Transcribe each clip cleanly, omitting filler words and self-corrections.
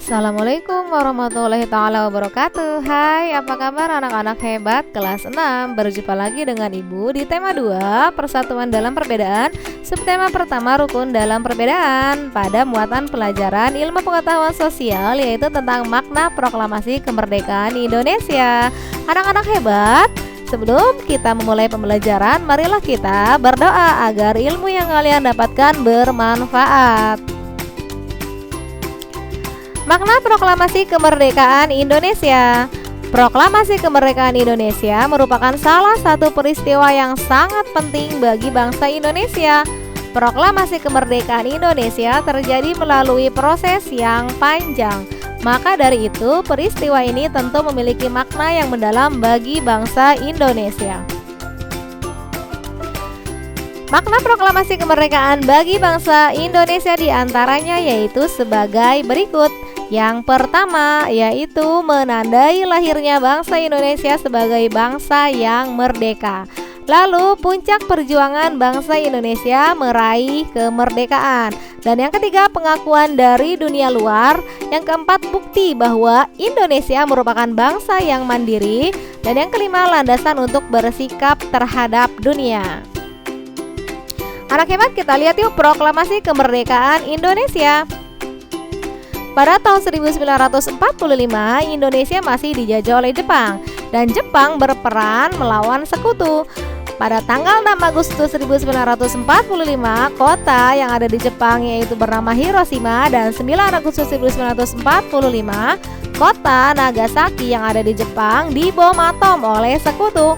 Assalamualaikum warahmatullahi ta'ala wabarakatuh. Hai, apa kabar anak-anak hebat kelas 6? Berjumpa lagi dengan Ibu di tema 2, Persatuan dalam Perbedaan, subtema pertama, Rukun dalam Perbedaan, pada muatan pelajaran ilmu pengetahuan sosial, yaitu tentang makna proklamasi kemerdekaan Indonesia. Anak-anak hebat, sebelum kita memulai pembelajaran, marilah kita berdoa agar ilmu yang kalian dapatkan bermanfaat. Makna proklamasi kemerdekaan Indonesia. Proklamasi kemerdekaan Indonesia merupakan salah satu peristiwa yang sangat penting bagi bangsa Indonesia. Proklamasi kemerdekaan Indonesia terjadi melalui proses yang panjang. Maka dari itu, peristiwa ini tentu memiliki makna yang mendalam bagi bangsa Indonesia. Makna proklamasi kemerdekaan bagi bangsa Indonesia diantaranya yaitu sebagai berikut. Yang pertama yaitu menandai lahirnya bangsa Indonesia sebagai bangsa yang merdeka. Lalu puncak perjuangan bangsa Indonesia meraih kemerdekaan. Dan yang ketiga, pengakuan dari dunia luar. Yang keempat, bukti bahwa Indonesia merupakan bangsa yang mandiri. Dan yang kelima, landasan untuk bersikap terhadap dunia. Anak hebat, kita lihat yuk proklamasi kemerdekaan Indonesia. Pada tahun 1945, Indonesia masih dijajah oleh Jepang dan Jepang berperan melawan sekutu. Pada tanggal 6 Agustus 1945, kota yang ada di Jepang yaitu bernama Hiroshima, dan 9 Agustus 1945, kota Nagasaki yang ada di Jepang dibom atom oleh sekutu.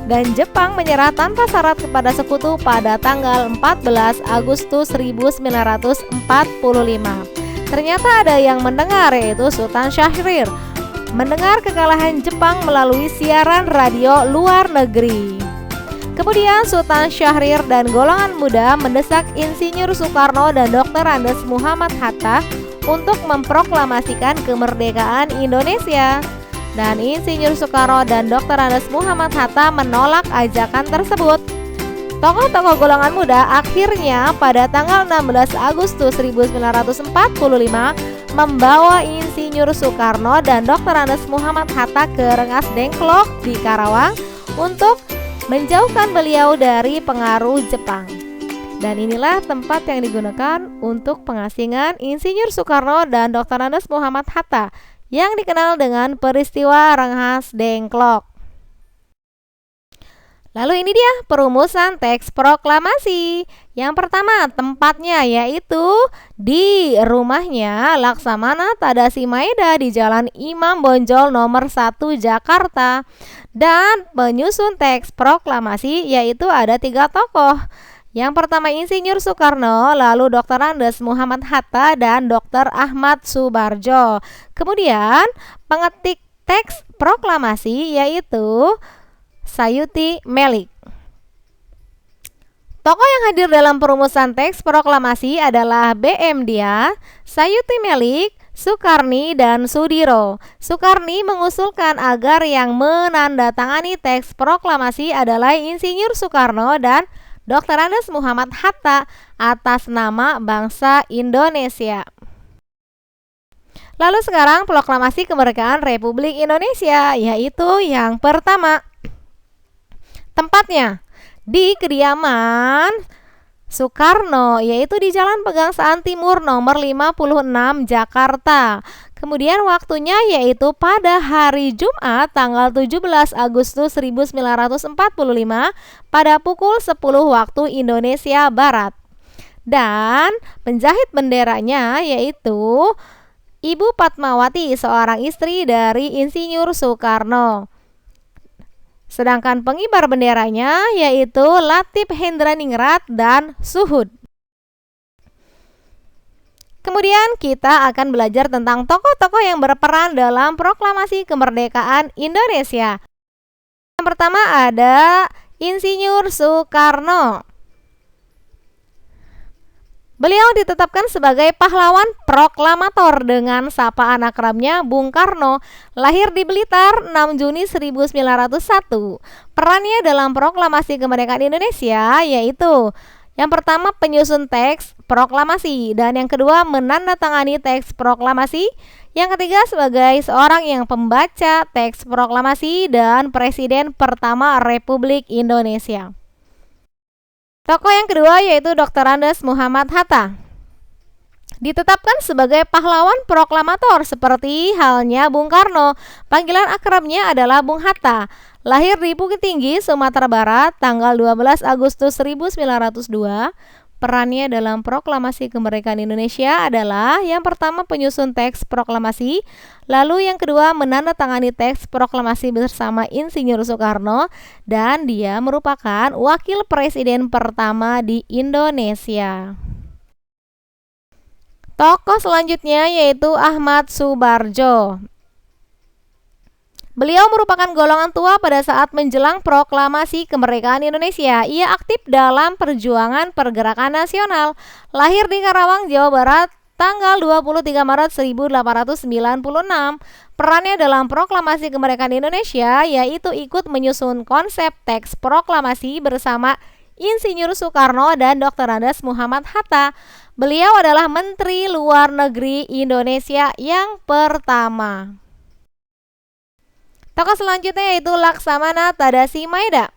Dan Jepang menyerah tanpa syarat kepada sekutu pada tanggal 14 Agustus 1945. Ternyata ada yang mendengar, yaitu Sultan Syahrir mendengar kekalahan Jepang melalui siaran radio luar negeri. Kemudian Sultan Syahrir dan golongan muda mendesak Insinyur Soekarno dan Dr. Andes Muhammad Hatta untuk memproklamasikan kemerdekaan Indonesia. Dan Insinyur Soekarno dan Dr. Andes Muhammad Hatta menolak ajakan tersebut. Tokoh-tokoh golongan muda akhirnya pada tanggal 16 Agustus 1945 membawa Insinyur Soekarno dan Dr. Andes Muhammad Hatta ke Rengas Dengklok di Karawang untuk menjauhkan beliau dari pengaruh Jepang. Dan inilah tempat yang digunakan untuk pengasingan Insinyur Soekarno dan Dr. Andes Muhammad Hatta yang dikenal dengan peristiwa Rengas Dengklok. Lalu ini dia perumusan teks proklamasi. Yang pertama, tempatnya yaitu di rumahnya Laksamana Tadasi Maeda di Jalan Imam Bonjol nomor 1 Jakarta. Dan penyusun teks proklamasi yaitu ada 3 tokoh. Yang pertama Insinyur Soekarno, lalu Dr. Andes Muhammad Hatta, dan Dr. Ahmad Subarjo. Kemudian pengetik teks proklamasi yaitu Sayuti Melik. Tokoh yang hadir dalam perumusan teks proklamasi adalah B.M. Dia, Sayuti Melik, Sukarni, dan Sudiro. Sukarni mengusulkan agar yang menandatangani teks proklamasi adalah Insinyur Soekarno dan Dr. Andes Muhammad Hatta atas nama bangsa Indonesia. Lalu sekarang proklamasi kemerdekaan Republik Indonesia, yaitu yang pertama, tempatnya di kediaman Soekarno, yaitu di Jalan Pegangsaan Timur nomor 56 Jakarta. Kemudian waktunya yaitu pada hari Jumat tanggal 17 Agustus 1945 pada pukul 10 waktu Indonesia Barat. Dan penjahit benderanya yaitu Ibu Fatmawati, seorang istri dari Insinyur Soekarno. Sedangkan pengibar benderanya yaitu Latif Hendraningrat dan Suhud. Kemudian kita akan belajar tentang tokoh-tokoh yang berperan dalam proklamasi kemerdekaan Indonesia. Yang pertama ada Insinyur Soekarno. Beliau ditetapkan sebagai pahlawan proklamator dengan sapaan akrabnya Bung Karno. Lahir di Blitar 6 Juni 1901. Perannya dalam proklamasi kemerdekaan Indonesia yaitu yang pertama penyusun teks proklamasi, dan yang kedua menandatangani teks proklamasi, Yang ketiga, sebagai seorang yang pembaca teks proklamasi dan Presiden pertama Republik Indonesia. Tokoh yang kedua yaitu Dr. Andes Muhammad Hatta. Ditetapkan sebagai pahlawan proklamator seperti halnya Bung Karno. Panggilan akrabnya adalah Bung Hatta. Lahir di Bukit Tinggi, Sumatera Barat, tanggal 12 Agustus 1902. Perannya dalam proklamasi kemerdekaan Indonesia adalah yang pertama penyusun teks proklamasi, lalu yang kedua menandatangani teks proklamasi bersama Insinyur Soekarno, dan dia merupakan wakil presiden pertama di Indonesia. Tokoh selanjutnya yaitu Ahmad Subarjo. Beliau merupakan golongan tua pada saat menjelang proklamasi kemerdekaan Indonesia. Ia aktif dalam perjuangan pergerakan nasional. Lahir di Karawang, Jawa Barat, tanggal 23 Maret 1896. Perannya dalam proklamasi kemerdekaan Indonesia yaitu ikut menyusun konsep teks proklamasi bersama Insinyur Soekarno dan Dr. Andes Muhammad Hatta. Beliau adalah Menteri Luar Negeri Indonesia yang pertama. Tokoh selanjutnya yaitu Laksamana Tadashi Maeda.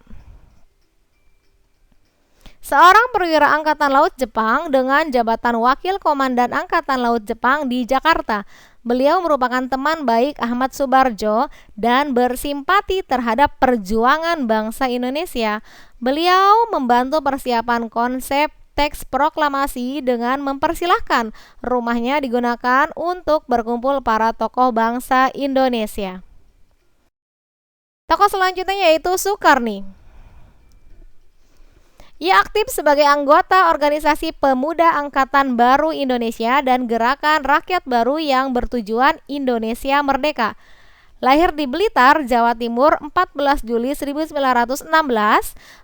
Seorang perwira Angkatan Laut Jepang dengan jabatan Wakil Komandan Angkatan Laut Jepang di Jakarta. Beliau merupakan teman baik Ahmad Subarjo dan bersimpati terhadap perjuangan bangsa Indonesia. Beliau membantu persiapan konsep teks proklamasi dengan mempersilahkan rumahnya digunakan untuk berkumpul para tokoh bangsa Indonesia. Tokoh selanjutnya yaitu Sukarni. Ia aktif sebagai anggota organisasi Pemuda Angkatan Baru Indonesia dan Gerakan Rakyat Baru yang bertujuan Indonesia Merdeka. Lahir di Blitar, Jawa Timur, 14 Juli 1916,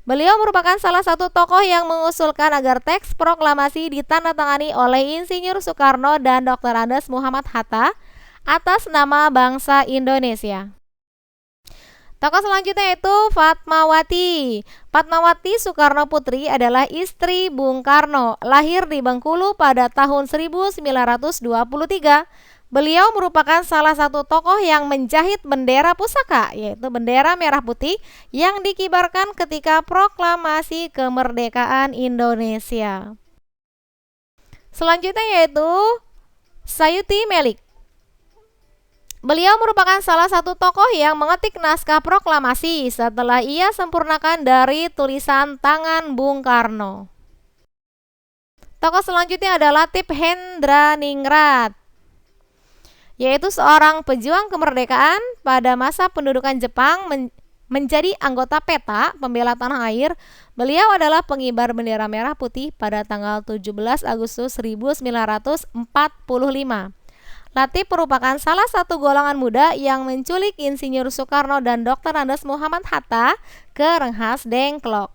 beliau merupakan salah satu tokoh yang mengusulkan agar teks proklamasi ditandatangani oleh Insinyur Soekarno dan Dr. Andes Muhammad Hatta atas nama bangsa Indonesia. Tokoh selanjutnya yaitu Fatmawati. Fatmawati Soekarno Putri adalah istri Bung Karno. Lahir di Bengkulu pada tahun 1923. Beliau merupakan salah satu tokoh yang menjahit bendera pusaka, yaitu bendera merah putih yang dikibarkan ketika proklamasi kemerdekaan Indonesia. Selanjutnya yaitu Sayuti Melik. Beliau merupakan salah satu tokoh yang mengetik naskah proklamasi setelah ia sempurnakan dari tulisan tangan Bung Karno. Tokoh selanjutnya adalah Latif Hendraningrat, yaitu seorang pejuang kemerdekaan pada masa pendudukan Jepang menjadi anggota PETA pembela tanah air. Beliau adalah pengibar bendera merah putih pada tanggal 17 Agustus 1945. Latif merupakan salah satu golongan muda yang menculik Insinyur Soekarno dan Dr. Andes Muhammad Hatta ke Rengas Dengklok.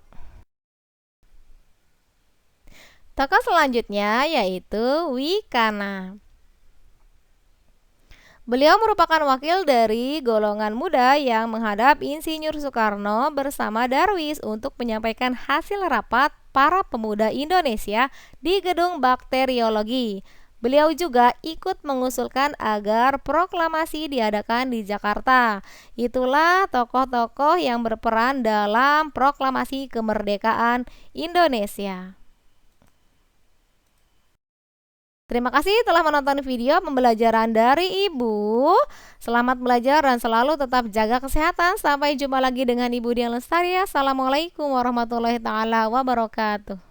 Tokoh selanjutnya yaitu Wikana. Beliau merupakan wakil dari golongan muda yang menghadap Insinyur Soekarno bersama Darwis untuk menyampaikan hasil rapat para pemuda Indonesia di Gedung Bakteriologi. Beliau juga ikut mengusulkan agar proklamasi diadakan di Jakarta. Itulah tokoh-tokoh yang berperan dalam proklamasi kemerdekaan Indonesia. Terima kasih telah menonton video pembelajaran dari Ibu. Selamat belajar dan selalu tetap jaga kesehatan. Sampai jumpa lagi dengan Ibu Dian Lestari. Assalamualaikum warahmatullahi wabarakatuh.